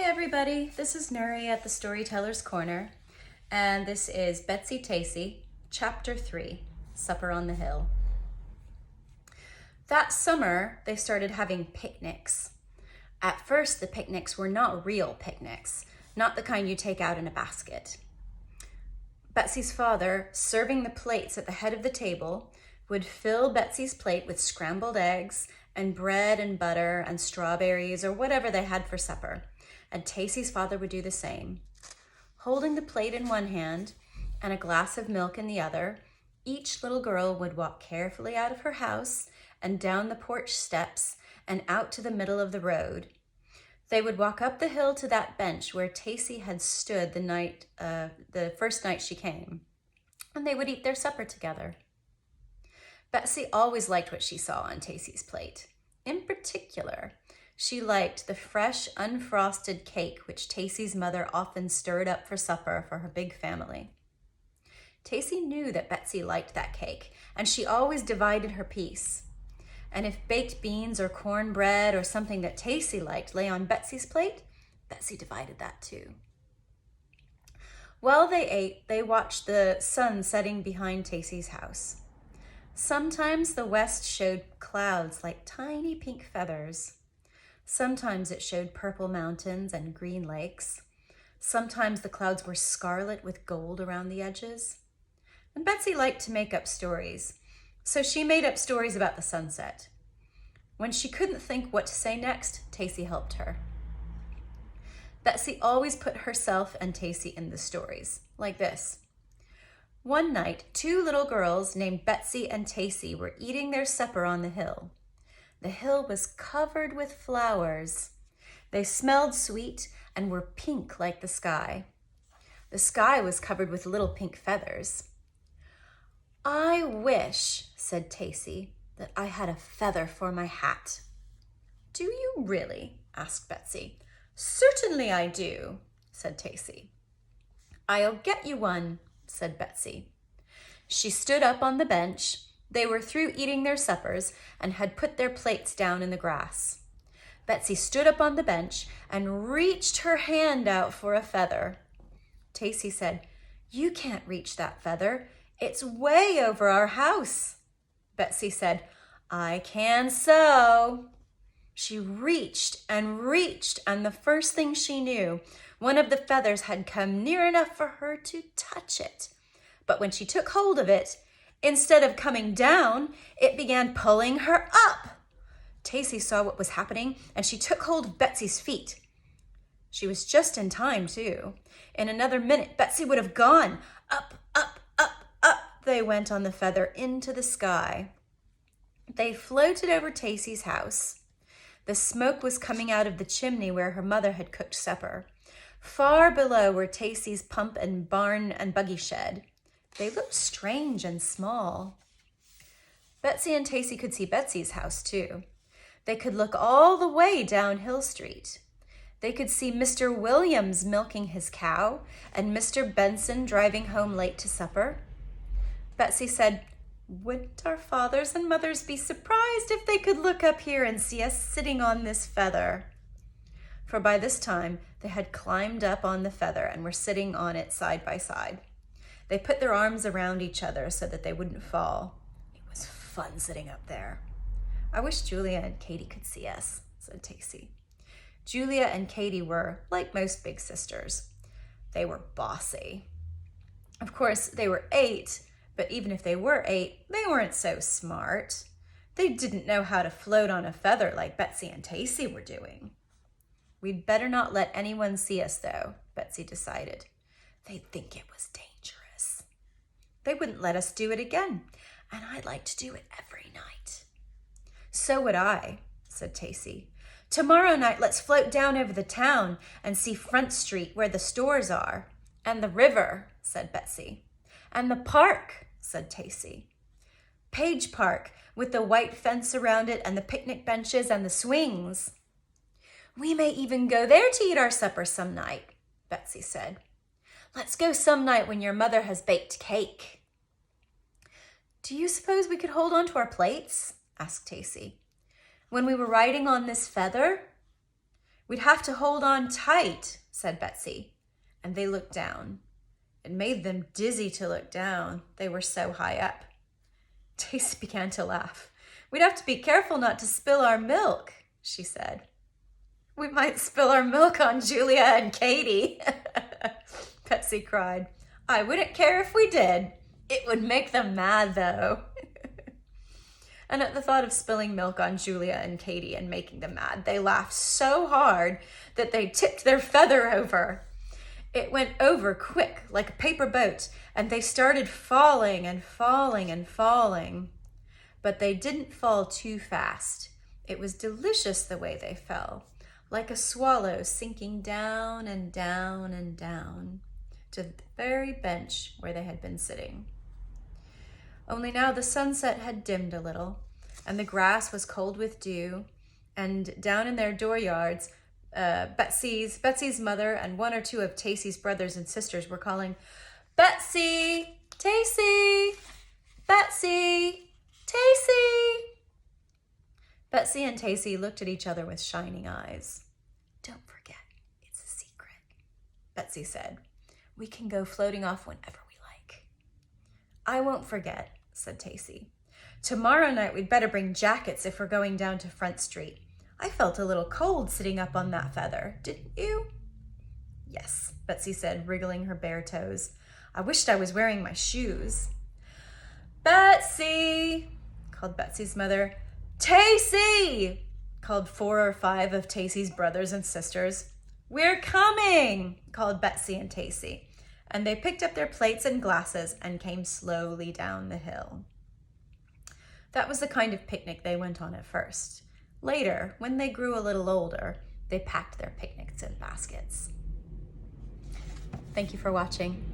everybody, this is Nuri at the Storyteller's Corner, and this is Betsy-Tacy, Chapter 3, Supper on the Hill. That summer, they started having picnics. At first, the picnics were not real picnics, not the kind you take out in a basket. Betsy's father, serving the plates at the head of the table, would fill Betsy's plate with scrambled eggs and bread and butter and strawberries or whatever they had for supper. And Tacy's father would do the same. Holding the plate in one hand and a glass of milk in the other, each little girl would walk carefully out of her house and down the porch steps and out to the middle of the road. They would walk up the hill to that bench where Tacy had stood the first night she came, and they would eat their supper together. Betsy always liked what she saw on Tacy's plate. In particular, she liked the fresh, unfrosted cake which Tacy's mother often stirred up for supper for her big family. Tacy knew that Betsy liked that cake, and she always divided her piece. And if baked beans or cornbread or something that Tacy liked lay on Betsy's plate, Betsy divided that too. While they ate, they watched the sun setting behind Tacy's house. Sometimes the west showed clouds like tiny pink feathers. Sometimes it showed purple mountains and green lakes. Sometimes the clouds were scarlet with gold around the edges. And Betsy liked to make up stories, so she made up stories about the sunset. When she couldn't think what to say next, Tacy helped her. Betsy always put herself and Tacy in the stories, like this. One night, two little girls named Betsy and Tacy were eating their supper on the hill. The hill was covered with flowers. They smelled sweet and were pink like the sky. The sky was covered with little pink feathers. "I wish," said Tacy, "that I had a feather for my hat." "Do you really?" asked Betsy. "Certainly I do," said Tacy. "I'll get you one," said Betsy. She stood up on the bench. They were through eating their suppers and had put their plates down in the grass. Betsy stood up on the bench and reached her hand out for a feather. Tacy said, "You can't reach that feather. It's way over our house." Betsy said, "I can so." She reached, and the first thing she knew, one of the feathers had come near enough for her to touch it. But when she took hold of it, instead of coming down, it began pulling her up. Tacy saw what was happening, and she took hold of Betsy's feet. She was just in time, too. In another minute, Betsy would have gone. Up, up, up, up they went on the feather into the sky. They floated over Tacy's house. The smoke was coming out of the chimney where her mother had cooked supper. Far below were Tacy's pump and barn and buggy shed. They looked strange and small. Betsy and Tacy could see Betsy's house, too. They could look all the way down Hill Street. They could see Mr. Williams milking his cow and Mr. Benson driving home late to supper. Betsy said, "Wouldn't our fathers and mothers be surprised if they could look up here and see us sitting on this feather?" For by this time, they had climbed up on the feather and were sitting on it side by side. They put their arms around each other so that they wouldn't fall. It was fun sitting up there. "I wish Julia and Katie could see us," said Tacy. Julia and Katie were, like most big sisters, they were bossy. Of course, they were 8, but even if they were 8, they weren't so smart. They didn't know how to float on a feather like Betsy and Tacy were doing. "We'd better not let anyone see us, though," Betsy decided. "They'd think it was dangerous. They wouldn't let us do it again, and I'd like to do it every night." "So would I," said Tacy. "Tomorrow night, let's float down over the town and see Front Street where the stores are." "And the river," said Betsy. "And the park," said Tacy. "Page Park, with the white fence around it and the picnic benches and the swings." "We may even go there to eat our supper some night," Betsy said. "Let's go some night when your mother has baked cake." "Do you suppose we could hold on to our plates?" asked Tacy. "When we were riding on this feather?" We'd have to hold on tight, said Betsy, and they looked down. It made them dizzy to look down. They were so high up. Tacy began to laugh. We'd have to be careful not to spill our milk, she said. We might spill our milk on Julia and Katie, Betsy cried. I wouldn't care if we did. It would make them mad, though. And at the thought of spilling milk on Julia and Katie and making them mad, they laughed so hard that they tipped their feather over. It went over quick, like a paper boat, and they started falling and falling and falling. But they didn't fall too fast. It was delicious the way they fell, like a swallow sinking down and down and down to the very bench where they had been sitting. Only now the sunset had dimmed a little, and the grass was cold with dew, and down in their dooryards, Betsy's mother and one or two of Tacy's brothers and sisters were calling, Betsy, Tacy, Betsy, Tacy. Betsy and Tacy looked at each other with shining eyes. Don't forget, it's a secret, Betsy said. We can go floating off whenever we like. I won't forget, said Tacy. Tomorrow night we'd better bring jackets if we're going down to Front Street. I felt a little cold sitting up on that feather, didn't you? Yes, Betsy said, wriggling her bare toes. I wished I was wearing my shoes. Betsy, called Betsy's mother. Tacy, called 4 or 5 of Tacy's brothers and sisters. We're coming, called Betsy and Tacy, and they picked up their plates and glasses and came slowly down the hill. That was the kind of picnic they went on at first. Later, when they grew a little older, they packed their picnics in baskets. Thank you for watching.